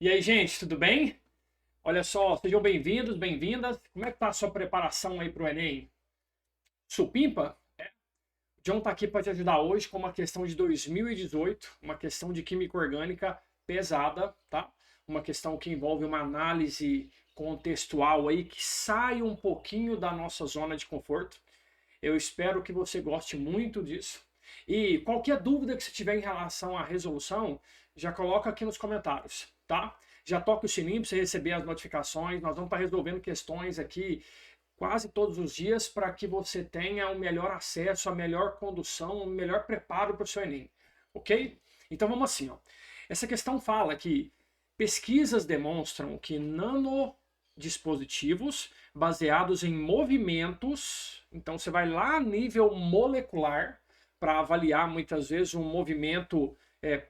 E aí, gente, tudo bem? Olha só, sejam bem-vindos, bem-vindas. Como é que tá a sua preparação aí para o Enem? Supimpa? John tá aqui para te ajudar hoje com uma questão de 2018, uma questão de química orgânica pesada, tá? Uma questão que envolve uma análise contextual aí que sai um pouquinho da nossa zona de conforto. Eu espero que você goste muito disso. E qualquer dúvida que você tiver em relação à resolução, já coloca aqui nos comentários, tá? Já toca o sininho para você receber as notificações. Nós vamos estar resolvendo questões aqui quase todos os dias para que você tenha o melhor acesso, a melhor condução, o melhor preparo para o seu Enem, ok? Então vamos assim, ó. Essa questão fala que pesquisas demonstram que nanodispositivos baseados em movimentos, então você vai lá a nível molecular para avaliar muitas vezes um movimento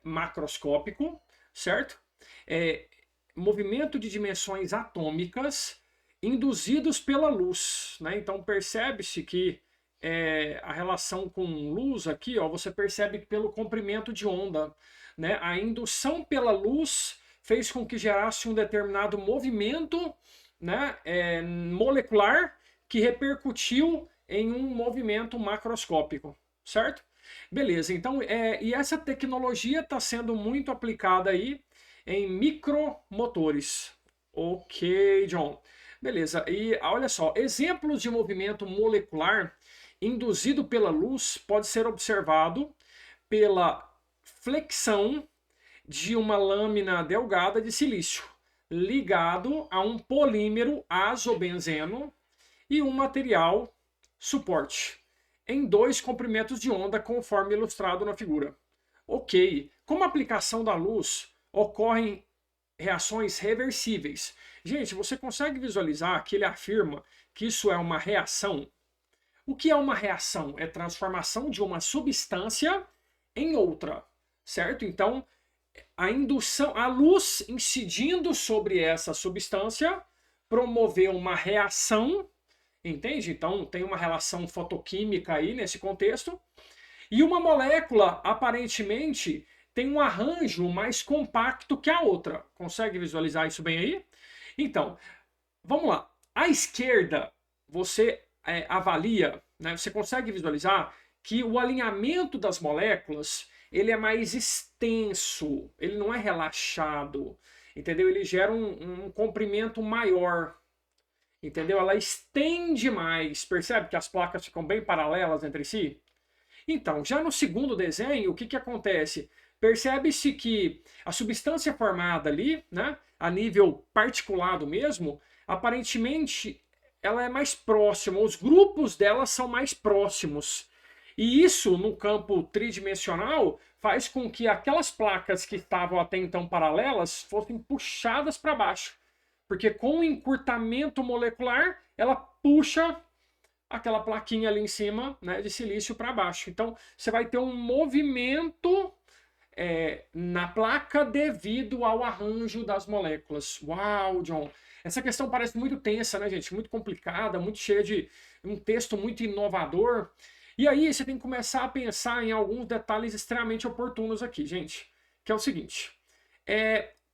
macroscópico, certo? É, movimento de dimensões atômicas induzidos pela luz, né? Então percebe-se que a relação com luz aqui, ó, você percebe pelo comprimento de onda, né? A indução pela luz fez com que gerasse um determinado movimento, né, molecular que repercutiu em um movimento macroscópico, certo? Beleza, então, e essa tecnologia está sendo muito aplicada aí em micromotores. Ok, John. Beleza, e olha só, exemplos de movimento molecular induzido pela luz pode ser observado pela flexão de uma lâmina delgada de silício ligado a um polímero azobenzeno e um material suporte em dois comprimentos de onda, conforme ilustrado na figura. Ok, como a aplicação da luz ocorrem reações reversíveis. Gente, você consegue visualizar que ele afirma que isso é uma reação? O que é uma reação? É transformação de uma substância em outra, certo? Então, a indução, a luz incidindo sobre essa substância promoveu uma reação, entende? Então, tem uma relação fotoquímica aí nesse contexto. E uma molécula, aparentemente, tem um arranjo mais compacto que a outra. Consegue visualizar isso bem aí? Então, vamos lá. À esquerda, você avalia, né, você consegue visualizar que o alinhamento das moléculas ele é mais extenso, ele não é relaxado, entendeu? Ele gera um comprimento maior, entendeu? Ela estende mais, percebe que as placas ficam bem paralelas entre si? Então, já no segundo desenho, o que, que acontece? Percebe-se que a substância formada ali, né, a nível particulado mesmo, aparentemente ela é mais próxima, os grupos dela são mais próximos. E isso, no campo tridimensional, faz com que aquelas placas que estavam até então paralelas fossem puxadas para baixo. Porque com o encurtamento molecular, ela puxa aquela plaquinha ali em cima, né, de silício para baixo. Então, você vai ter um movimento na placa devido ao arranjo das moléculas. Uau, John! Essa questão parece muito tensa, né, gente? Muito complicada, muito cheia de um texto muito inovador. E aí você tem que começar a pensar em alguns detalhes extremamente oportunos aqui, gente. Que é o seguinte: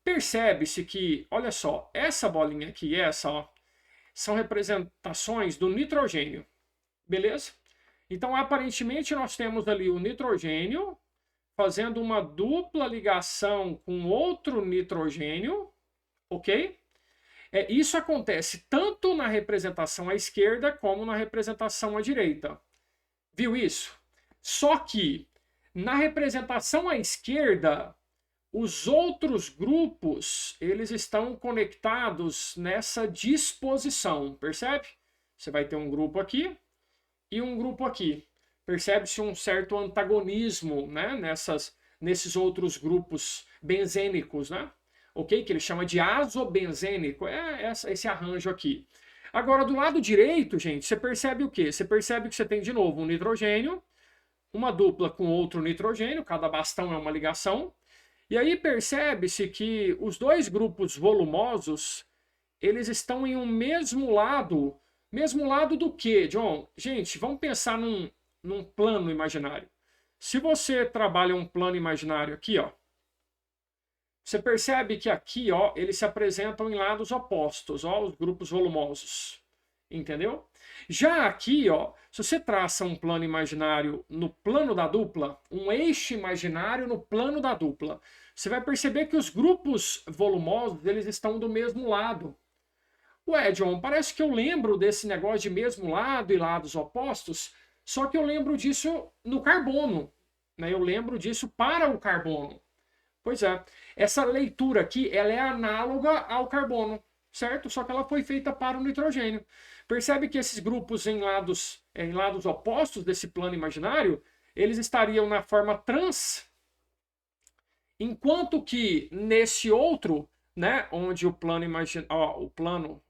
percebe-se que, olha só, essa bolinha aqui, essa, ó, são representações do nitrogênio, beleza? Então, aparentemente, nós temos ali o nitrogênio fazendo uma dupla ligação com outro nitrogênio, ok? Isso acontece tanto na representação à esquerda como na representação à direita. Viu isso? Só que na representação à esquerda, os outros grupos, eles estão conectados nessa disposição, percebe? Você vai ter um grupo aqui e um grupo aqui. Percebe-se um certo antagonismo, né, nesses outros grupos benzênicos, né? Ok? Que ele chama de azobenzênico. É esse arranjo aqui. Agora, do lado direito, gente, você percebe o quê? Você percebe que você tem, de novo, um nitrogênio, uma dupla com outro nitrogênio, cada bastão é uma ligação. E aí percebe-se que os dois grupos volumosos, eles estão em um mesmo lado. Mesmo lado do quê, John? Gente, vamos pensar num plano imaginário. Se você trabalha um plano imaginário aqui, ó, você percebe que aqui, ó, eles se apresentam em lados opostos, ó, os grupos volumosos. Entendeu? Já aqui, ó, se você traça um plano imaginário no plano da dupla, um eixo imaginário no plano da dupla, você vai perceber que os grupos volumosos, eles estão do mesmo lado. Ué, John, parece que eu lembro desse negócio de mesmo lado e lados opostos, só que eu lembro disso no carbono, né? Eu lembro disso para o carbono. Pois é, essa leitura aqui, ela é análoga ao carbono, certo? Só que ela foi feita para o nitrogênio. Percebe que esses grupos em lados opostos desse plano imaginário, eles estariam na forma trans, enquanto que nesse outro, né, onde o plano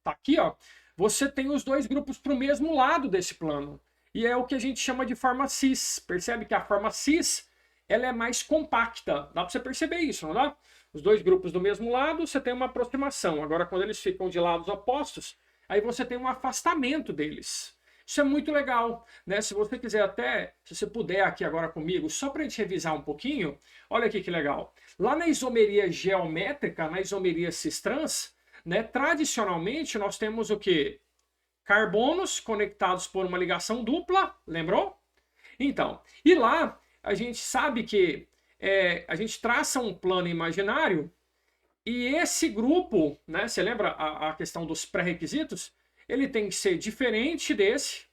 tá aqui, ó, você tem os dois grupos para o mesmo lado desse plano. E é o que a gente chama de forma cis. Percebe que a forma cis, ela é mais compacta. Dá para você perceber isso, não dá? Os dois grupos do mesmo lado, você tem uma aproximação. Agora, quando eles ficam de lados opostos, aí você tem um afastamento deles. Isso é muito legal, né? Se você quiser até, se você puder aqui agora comigo, só para a gente revisar um pouquinho, olha aqui que legal. Lá na isomeria geométrica, na isomeria cis-trans, né, tradicionalmente nós temos o quê? Carbonos conectados por uma ligação dupla, lembrou? Então, e lá a gente sabe que a gente traça um plano imaginário e esse grupo, né, você lembra a questão dos pré-requisitos? Ele tem que ser diferente desse,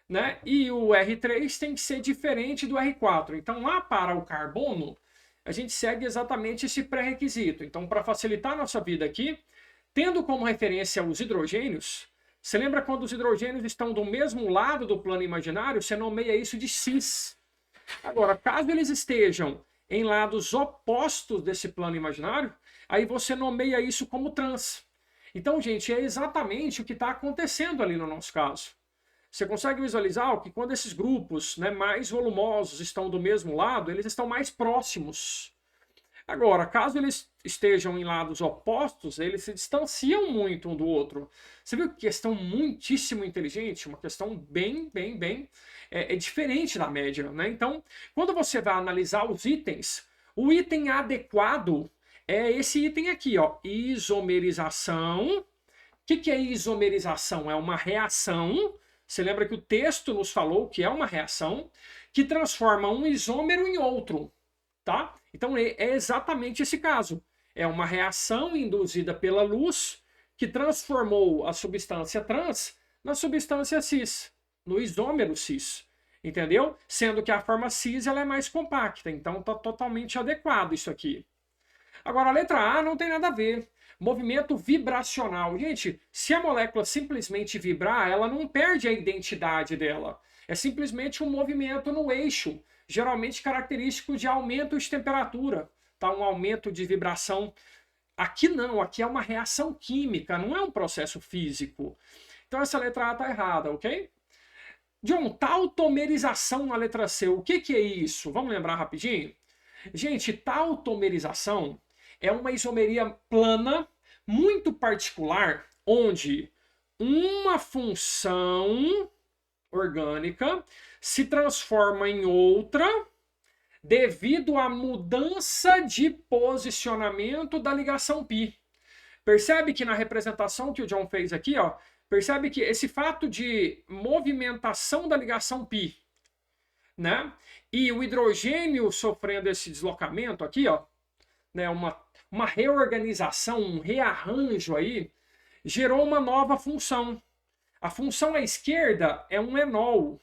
né? E o R3 tem que ser diferente do R4. Então, lá para o carbono, a gente segue exatamente esse pré-requisito. Então, para facilitar a nossa vida aqui, tendo como referência os hidrogênios, você lembra quando os hidrogênios estão do mesmo lado do plano imaginário, você nomeia isso de cis. Agora, caso eles estejam em lados opostos desse plano imaginário, aí você nomeia isso como trans. Então, gente, é exatamente o que está acontecendo ali no nosso caso. Você consegue visualizar que quando esses grupos, né, mais volumosos estão do mesmo lado, eles estão mais próximos. Agora, caso eles estejam em lados opostos, eles se distanciam muito um do outro. Você viu que questão muitíssimo inteligente, uma questão bem diferente da média, né? Então, quando você vai analisar os itens, o item adequado é esse item aqui, ó, isomerização. O que é isomerização? É uma reação. Você lembra que o texto nos falou que é uma reação que transforma um isômero em outro, tá? Então é exatamente esse caso. É uma reação induzida pela luz que transformou a substância trans na substância cis, no isômero cis, entendeu? Sendo que a forma cis ela é mais compacta, então está totalmente adequado isso aqui. Agora a letra A não tem nada a ver. Movimento vibracional. Gente, se a molécula simplesmente vibrar, ela não perde a identidade dela. É simplesmente um movimento no eixo, geralmente característico de aumento de temperatura, tá? Um aumento de vibração. Aqui não, aqui é uma reação química, não é um processo físico. Então essa letra A está errada, ok? John, tautomerização na letra C, o que é isso? Vamos lembrar rapidinho? Gente, tautomerização é uma isomeria plana, muito particular, onde uma função orgânica se transforma em outra devido à mudança de posicionamento da ligação π. Percebe que na representação que o John fez aqui, ó, percebe que esse fato de movimentação da ligação π, né, e o hidrogênio sofrendo esse deslocamento aqui, ó, né, uma reorganização, um rearranjo aí, gerou uma nova função. A função à esquerda é um enol.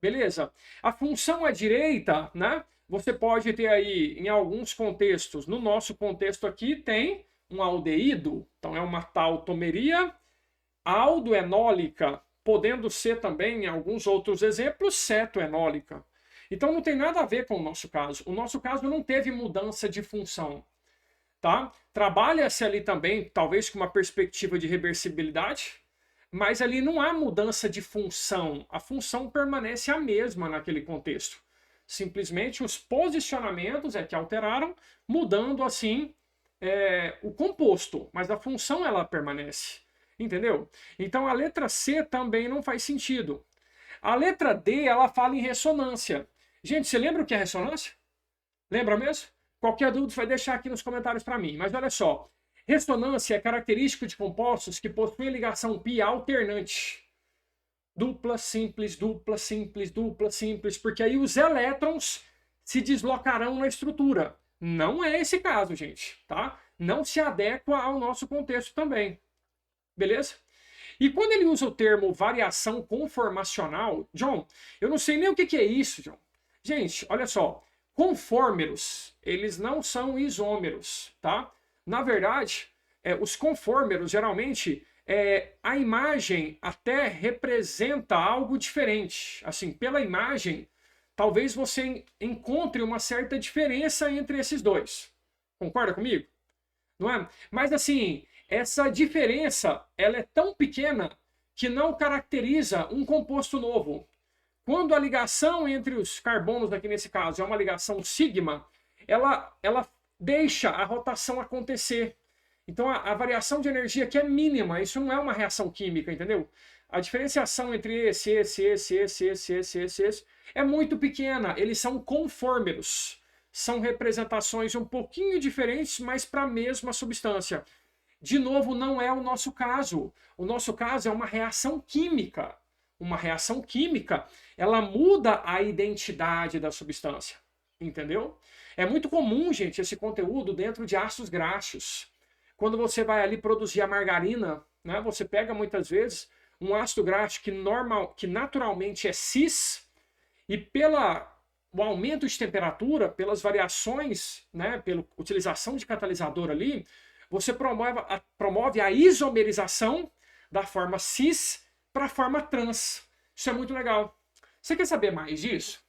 Beleza? A função à direita, né? Você pode ter aí, em alguns contextos, no nosso contexto aqui, tem um aldeído. Então, é uma tautomeria aldoenólica, podendo ser também, em alguns outros exemplos, cetoenólica. Então, não tem nada a ver com o nosso caso. O nosso caso não teve mudança de função. Tá? Trabalha-se ali também, talvez com uma perspectiva de reversibilidade, mas ali não há mudança de função. A função permanece a mesma naquele contexto. Simplesmente os posicionamentos é que alteraram, mudando assim o composto, mas a função ela permanece. Entendeu? Então a letra C também não faz sentido. A letra D, ela fala em ressonância. Gente, você lembra o que é ressonância? Lembra mesmo? Qualquer dúvida você vai deixar aqui nos comentários para mim. Mas olha só, ressonância é característica de compostos que possuem ligação pi alternante. Dupla, simples, dupla, simples, dupla, simples, porque aí os elétrons se deslocarão na estrutura. Não é esse caso, gente, tá? Não se adequa ao nosso contexto também. Beleza? E quando ele usa o termo variação conformacional, John, eu não sei nem o que é isso, John. Gente, olha só, conformeros, eles não são isômeros, tá? Na verdade, os conformeros, geralmente, a imagem até representa algo diferente. Assim, pela imagem, talvez você encontre uma certa diferença entre esses dois. Concorda comigo? Não é? Mas assim, essa diferença ela é tão pequena que não caracteriza um composto novo. Quando a ligação entre os carbonos, aqui nesse caso, é uma ligação sigma, ela deixa a rotação acontecer. Então a variação de energia aqui é mínima, isso não é uma reação química, entendeu? A diferenciação entre esse é muito pequena, eles são conformeros. São representações um pouquinho diferentes, mas para a mesma substância. De novo, não é o nosso caso. O nosso caso é uma reação química. Uma reação química, ela muda a identidade da substância. Entendeu? É muito comum, gente, esse conteúdo dentro de ácidos graxos. Quando você vai ali produzir a margarina, né, você pega muitas vezes um ácido graxo que naturalmente é cis, e o aumento de temperatura, pelas variações, né, pela utilização de catalisador ali, você promove a isomerização da forma cis para a forma trans. Isso é muito legal. Você quer saber mais disso?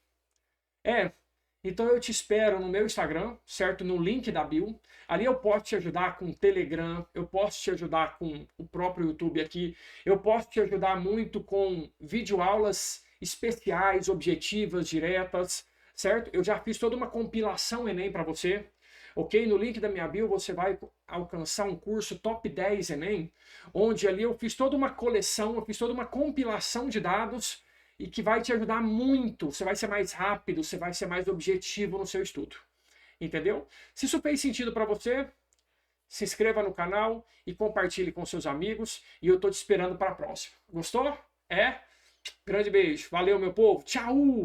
Então eu te espero no meu Instagram, certo? No link da bio. Ali eu posso te ajudar com o Telegram, eu posso te ajudar com o próprio YouTube aqui, eu posso te ajudar muito com videoaulas especiais, objetivas, diretas, certo? Eu já fiz toda uma compilação Enem para você, ok? No link da minha bio você vai alcançar um curso Top 10 Enem, onde ali eu fiz toda uma coleção, eu fiz toda uma compilação de dados e que vai te ajudar muito. Você vai ser mais rápido, você vai ser mais objetivo no seu estudo. Entendeu? Se isso fez sentido para você, se inscreva no canal e compartilhe com seus amigos. E eu tô te esperando para a próxima. Gostou? Grande beijo. Valeu, meu povo. Tchau!